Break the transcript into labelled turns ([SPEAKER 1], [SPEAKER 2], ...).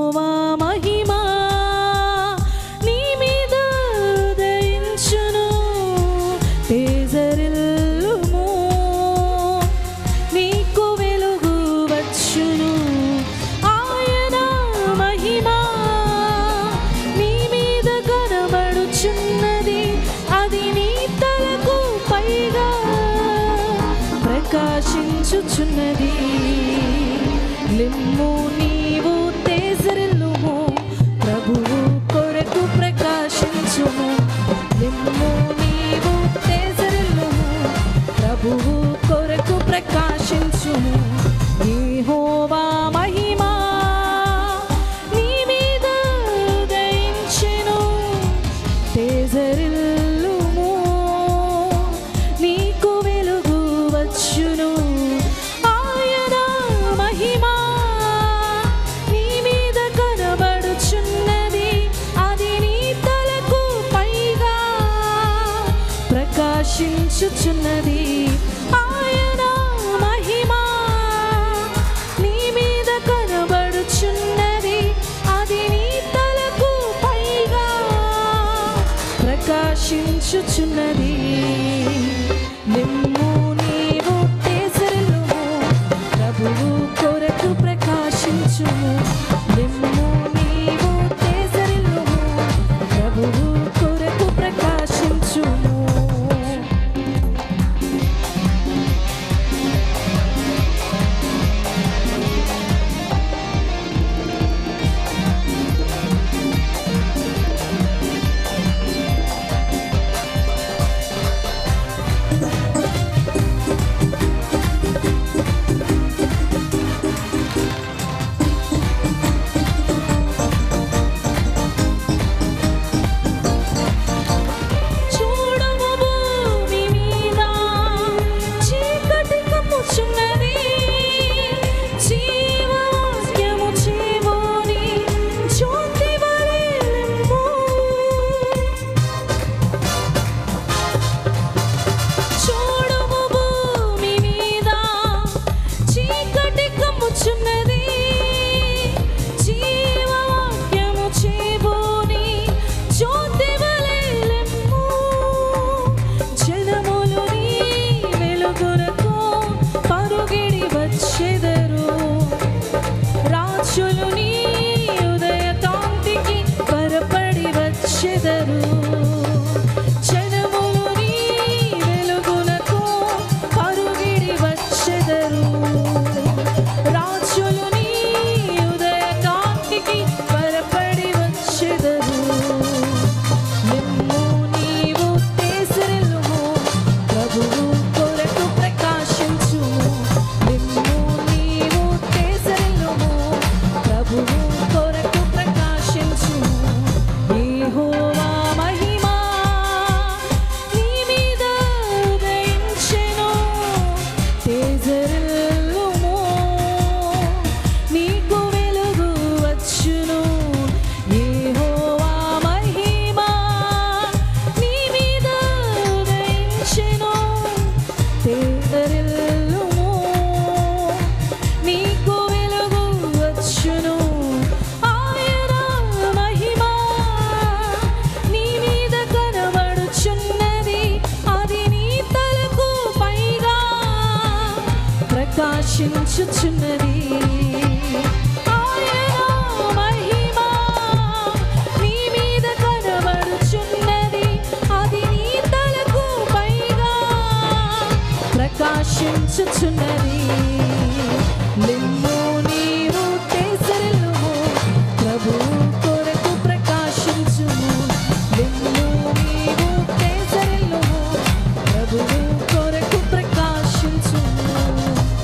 [SPEAKER 1] యెహోవా మహిమా నీ మీద ఉదయించును. తేజరిల్లుము, నీకు వెలుగు వచ్చును. ఆయన మహిమా నీ మీద కనబడుచున్నది, అది నీ తలకు పైగా ప్రకాశించుచున్నది. లిమ్ము నీవు తేజరిల్లుము, ప్రభువు కొరకు ప్రకాశించుము. లిమ్ము నీవు తేజరిల్లుము, ప్రభువు కొరకు ప్రకాశించుము. యెహోవా మహిమా నీ మీద ఉదయించెను. తేజరిల్లుము, నీకు వెలుగు వచ్చును. ఆయన మహిమా నీ మీద కనబడుచున్నది, అది నీ తలకు పైగా ప్రకాశించుచున్నది. ఆయన మహిమా నీ మీద కనబడుచున్నది, అది నీ తలకు పైగా ప్రకాశించుచున్నది. నిమ్ము నీవు తేజరిల్లుము, ప్రభువు కొరకు ప్రకాశించుము. నిమ్ము నీవు తేజరిల్లుము, ప్రభువు కొరకు ప్రకాశించుము. చూడుము భూమి మీద చీకటి కమ్ముచున్నది, జీవవాక్యము చేబూని జ్యోతి వలె లెమ్ము. చూడుము భూమి మీద చీకటి కమ్ముచున్నది, జీవవాక్యము చేబూని జ్యోతి వలె లెమ్ము. జనములు నీ వెలుగునకు పరుగిడి వచ్చెదరు, రాజులు నీ ఉదయ కాంతికి త్వరపడి వచ్చెదరు. జనములు నీ వెలుగునకు పరుగిడి వచ్చెదరు, రాజులు నీ ఉదయ కాంతికి త్వరపడి వచ్చెదరు. నిమ్ము నీవు తేజరిల్లుము, ప్రభువు కొరకు ప్రకాశించుము. నిమ్ము నీవు తేజరిల్లుము, ప్రభువు కొరకు ప్రకాశించుము. యెహోవా మహిమా నీ మీద ఉదయించెను. తేజరిల్లుము, నీకు వెలుగు వచ్చును. యెహోవా మహిమా నీ మీద ఉదయించెను. తేజరిల్లుము, నీకు వెలుగు వచ్చును. ఆయన మహిమా నీ మీద కనబడుచున్నది, అది నీ తలకు పైగా ప్రకాశించుచున్నది. ఆయన మహిమా నీ మీద కనబడుచున్నది, అది నీ తలకు పైగా ప్రకాశించుచున్నది.